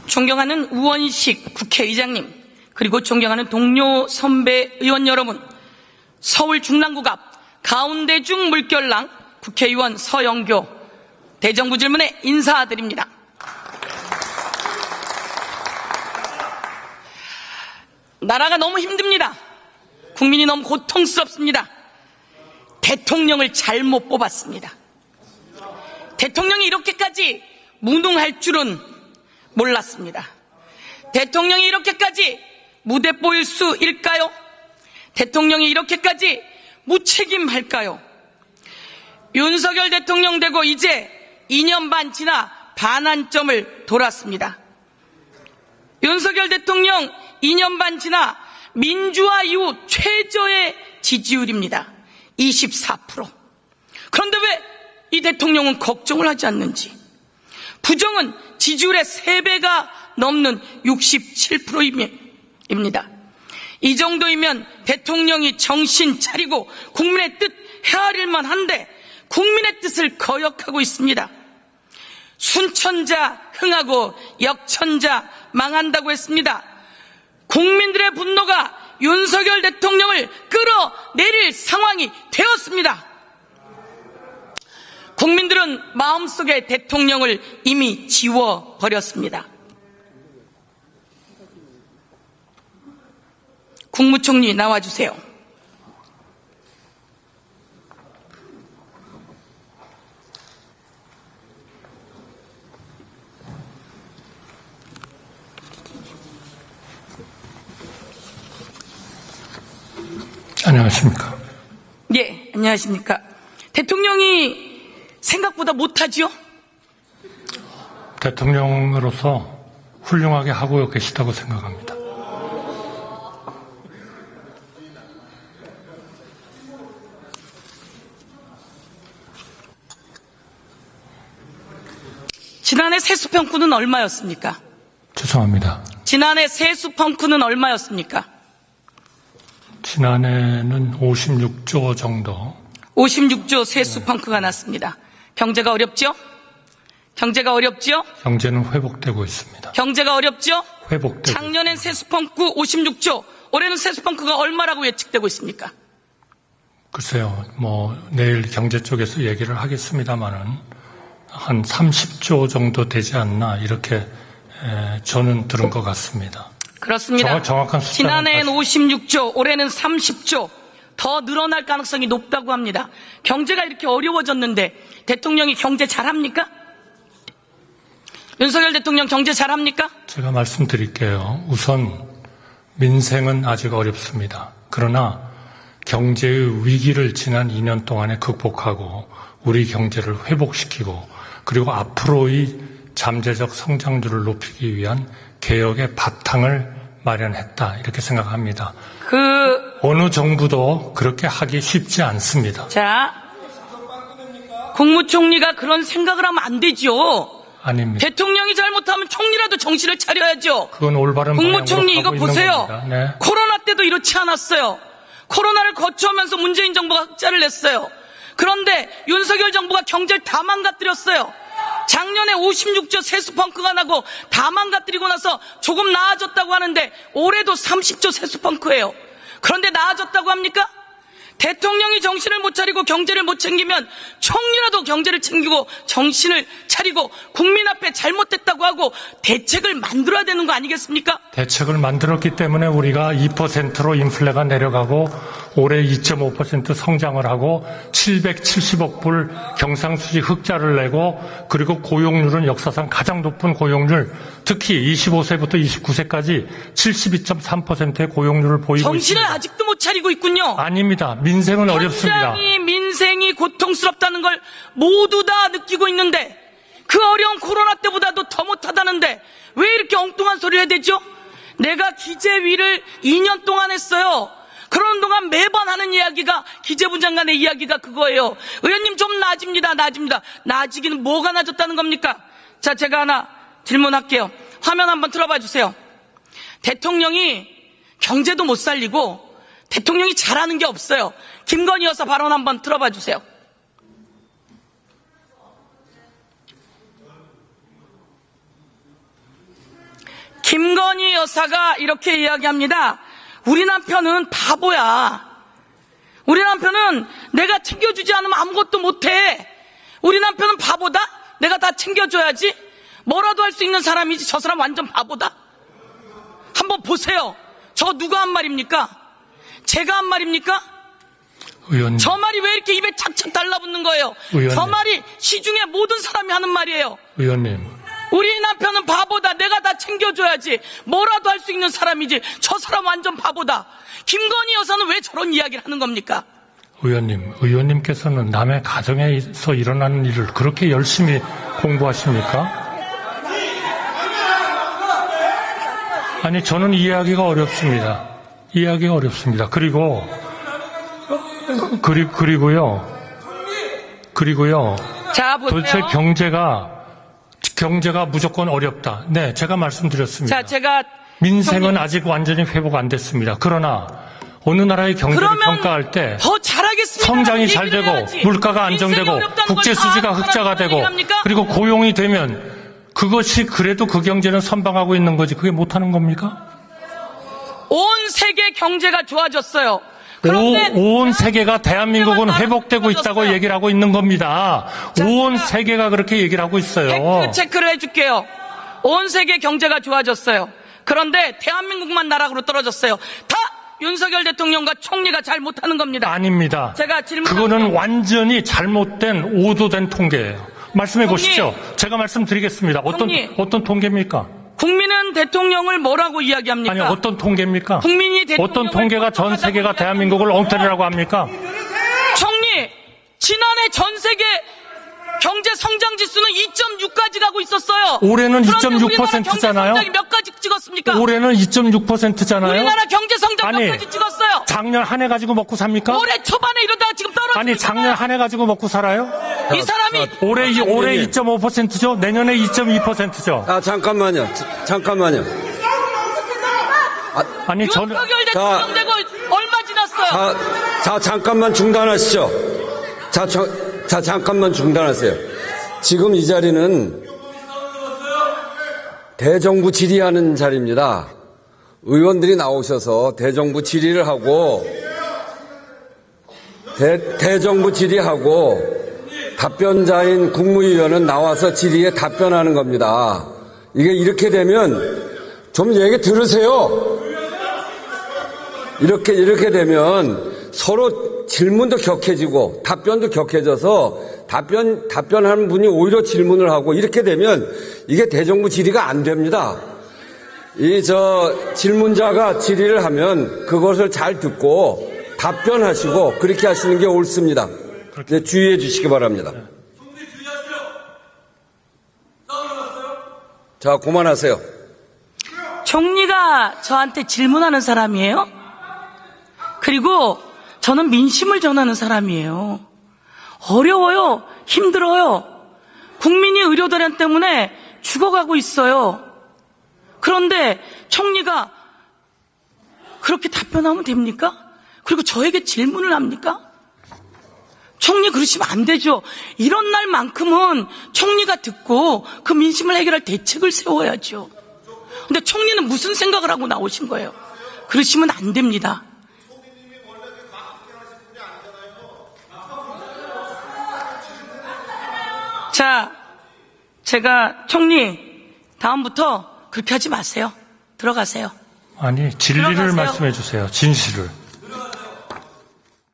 존경하는 우원식 국회의장님, 그리고 존경하는 동료 선배 의원 여러분, 서울 중랑구 앞 가운데중 물결랑 국회의원 서영교 대정부 질문에 인사드립니다. 나라가 너무 힘듭니다. 국민이 너무 고통스럽습니다. 대통령을 잘못 뽑았습니다. 대통령이 이렇게까지 무능할 줄은 몰랐습니다. 대통령이 이렇게까지 무대뽀일 수일까요? 대통령이 이렇게까지 무책임할까요? 윤석열 대통령 되고 이제 2년 반 지나 반환점을 돌았습니다. 윤석열 대통령 2년 반 지나 민주화 이후 최저의 지지율입니다. 24%. 그런데 왜 이 대통령은 걱정을 하지 않는지. 부정은 지지율의 3배가 넘는 67%입니다. 이 정도이면 대통령이 정신 차리고 국민의 뜻 헤아릴만 한데 국민의 뜻을 거역하고 있습니다. 순천자 흥하고 역천자 망한다고 했습니다. 국민들의 분노가 윤석열 대통령을 끌어내릴 상황이 되었습니다. 국민들은 마음속에 대통령을 이미 지워버렸습니다. 국무총리 나와주세요. 안녕하십니까. 예, 안녕하십니까. 대통령이 생각보다 못하지요? 대통령으로서 훌륭하게 하고 계시다고 생각합니다. 지난해 세수평가는 얼마였습니까? 죄송합니다. 지난해 세수평가는 얼마였습니까? 지난해는 56조 정도. 56조 세수평가가 났습니다. 경제가 어렵죠? 경제가 어렵죠? 경제는 회복되고 있습니다. 경제가 어렵죠? 회복되고. 작년엔 세수평가 56조, 올해는 세수평가가 얼마라고 예측되고 있습니까? 글쎄요, 내일 경제 쪽에서 얘기를 하겠습니다만은 한 30조 정도 되지 않나 이렇게 저는 들은 것 같습니다. 그렇습니다. 정확한 숫자는 지난해엔 56조, 올해는 30조 더 늘어날 가능성이 높다고 합니다. 경제가 이렇게 어려워졌는데 대통령이 경제 잘합니까? 윤석열 대통령 경제 잘합니까? 제가 말씀드릴게요. 우선 민생은 아직 어렵습니다. 그러나 경제의 위기를 지난 2년 동안에 극복하고 우리 경제를 회복시키고 그리고 앞으로의 잠재적 성장률을 높이기 위한 개혁의 바탕을 마련했다 이렇게 생각합니다. 어느 정부도 그렇게 하기 쉽지 않습니다. 자, 국무총리가 그런 생각을 하면 안 되죠. 아닙니다. 대통령이 잘못하면 총리라도 정신을 차려야죠. 그건 올바른 방향으로 국무총리 이거 가고 있는 보세요. 겁니다. 네. 코로나 때도 이렇지 않았어요. 코로나를 거쳐오면서 문재인 정부가 흑자를 냈어요. 그런데 윤석열 정부가 경제를 다 망가뜨렸어요. 작년에 56조 세수펑크가 나고 다 망가뜨리고 나서 조금 나아졌다고 하는데 올해도 30조 세수펑크예요. 그런데 나아졌다고 합니까? 대통령이 정신을 못 차리고 경제를 못 챙기면 총리라도 경제를 챙기고 정신을 차리고 국민 앞에 잘못됐다고 하고 대책을 만들어야 되는 거 아니겠습니까? 대책을 만들었기 때문에 우리가 2%로 인플레가 내려가고 올해 2.5% 성장을 하고 770억 불 경상수지 흑자를 내고 그리고 고용률은 역사상 가장 높은 고용률, 특히 25세부터 29세까지 72.3%의 고용률을 보이고 정신을 있습니다. 아직도 못 차리고 있군요. 아닙니다. 민생은 어렵습니다. 굉장히 민생이 고통스럽다는 걸 모두 다 느끼고 있는데 그 어려운 코로나 때보다도 더 못하다는데 왜 이렇게 엉뚱한 소리를 해야 되죠? 내가 기재위를 2년 동안 했어요. 그런 동안 매번 하는 이야기가 기재부 장관의 이야기가 그거예요. 의원님 좀 나아집니다. 나아지기는 뭐가 나아졌다는 겁니까? 자, 제가 하나 질문할게요. 화면 한번 틀어봐 주세요. 대통령이 경제도 못 살리고 대통령이 잘하는 게 없어요. 김건희 여사 발언 한번 들어봐 주세요. 김건희 여사가 이렇게 이야기합니다. 우리 남편은 바보야. 우리 남편은 내가 챙겨주지 않으면 아무것도 못해. 우리 남편은 바보다? 내가 다 챙겨줘야지. 뭐라도 할 수 있는 사람이지. 저 사람 완전 바보다. 한번 보세요. 저 누가 한 말입니까? 제가 한 말입니까? 의원님. 저 말이 왜 이렇게 입에 착착 달라붙는 거예요? 의원님. 저 말이 시중에 모든 사람이 하는 말이에요. 의원님. 우리 남편은 바보다. 내가 다 챙겨줘야지. 뭐라도 할 수 있는 사람이지. 저 사람 완전 바보다. 김건희 여사는 왜 저런 이야기를 하는 겁니까? 의원님, 의원님께서는 남의 가정에서 일어나는 일을 그렇게 열심히 공부하십니까? 아니, 저는 이해하기가 어렵습니다. 이해하기가 어렵습니다. 그리고요. 자, 보세요. 도대체 경제가 무조건 어렵다. 네, 제가 말씀드렸습니다. 자, 제가 민생은 형님, 아직 완전히 회복 안 됐습니다. 그러나 어느 나라의 경제를 그러면 평가할 때 더 잘하겠습니다. 성장이 잘 되고 물가가 안정되고 국제 수지가 흑자가 되고 그리고 고용이 되면 그것이 그래도 그 경제는 선방하고 있는 거지. 그게 못하는 겁니까? 온 세계 경제가 좋아졌어요. 그런데 온 세계가 대한민국은 회복되고 있다고 얘기를 하고 있는 겁니다. 온 세계가 그렇게 얘기를 하고 있어요. 팩트 체크를 해줄게요. 온 세계 경제가 좋아졌어요. 그런데 대한민국만 나락으로 떨어졌어요. 다 윤석열 대통령과 총리가 잘 못하는 겁니다. 아닙니다. 제가 질문 그거는 완전히 잘못된 오도된 통계예요. 말씀해 보십시오. 제가 말씀드리겠습니다. 어떤 통계입니까? 국민은 대통령을 뭐라고 이야기합니까? 아니, 어떤 통계입니까? 국민이 대통령을 어떤 통계가 전 세계가 대한민국을 엉터리라고 합니까? 총리, 지난해 전 세계 경제 성장 지수는 2.6까지 가고 있었어요. 올해는 그런데 2.6%잖아요. 우리나라 경제 성장이 몇 가지 찍었습니까? 올해는 2.6%잖아요. 우리나라 경제 성장 몇 아니, 가지 찍었어요? 작년 한 해 가지고 먹고 삽니까? 올해 초반에 이러다가 지금 떨어지고 아니, 작년 한 해 가지고 먹고 살아요? 이 사람이 올해 2.5%죠? 내년에 2.2%죠? 잠깐만요. 아니, 저는 윤석열 대통령 되고 얼마 지났어요? 자, 잠깐만 중단하시죠. 잠깐만 중단하세요. 지금 이 자리는 대정부 질의하는 자리입니다. 의원들이 나오셔서 대정부 질의를 하고 대정부 질의하고 답변자인 국무위원은 나와서 질의에 답변하는 겁니다. 이게 이렇게 되면 좀 얘기 들으세요. 이렇게 되면 서로 질문도 격해지고 답변도 격해져서 답변하는 분이 오히려 질문을 하고 이렇게 되면 이게 대정부 질의가 안 됩니다. 질문자가 질의를 하면 그것을 잘 듣고 답변하시고 그렇게 하시는 게 옳습니다. 네, 주의해 주시기 바랍니다. 자, 그만하세요. 총리가 저한테 질문하는 사람이에요? 그리고 저는 민심을 전하는 사람이에요. 어려워요. 힘들어요. 국민이 의료대란 때문에 죽어가고 있어요. 그런데 총리가 그렇게 답변하면 됩니까? 그리고 저에게 질문을 합니까? 총리 그러시면 안 되죠. 이런 날만큼은 총리가 듣고 그 민심을 해결할 대책을 세워야죠. 근데 총리는 무슨 생각을 하고 나오신 거예요? 그러시면 안 됩니다. 자, 제가 총리 다음부터 그렇게 하지 마세요. 들어가세요. 아니, 진리를 들어가세요. 말씀해 주세요. 진실을.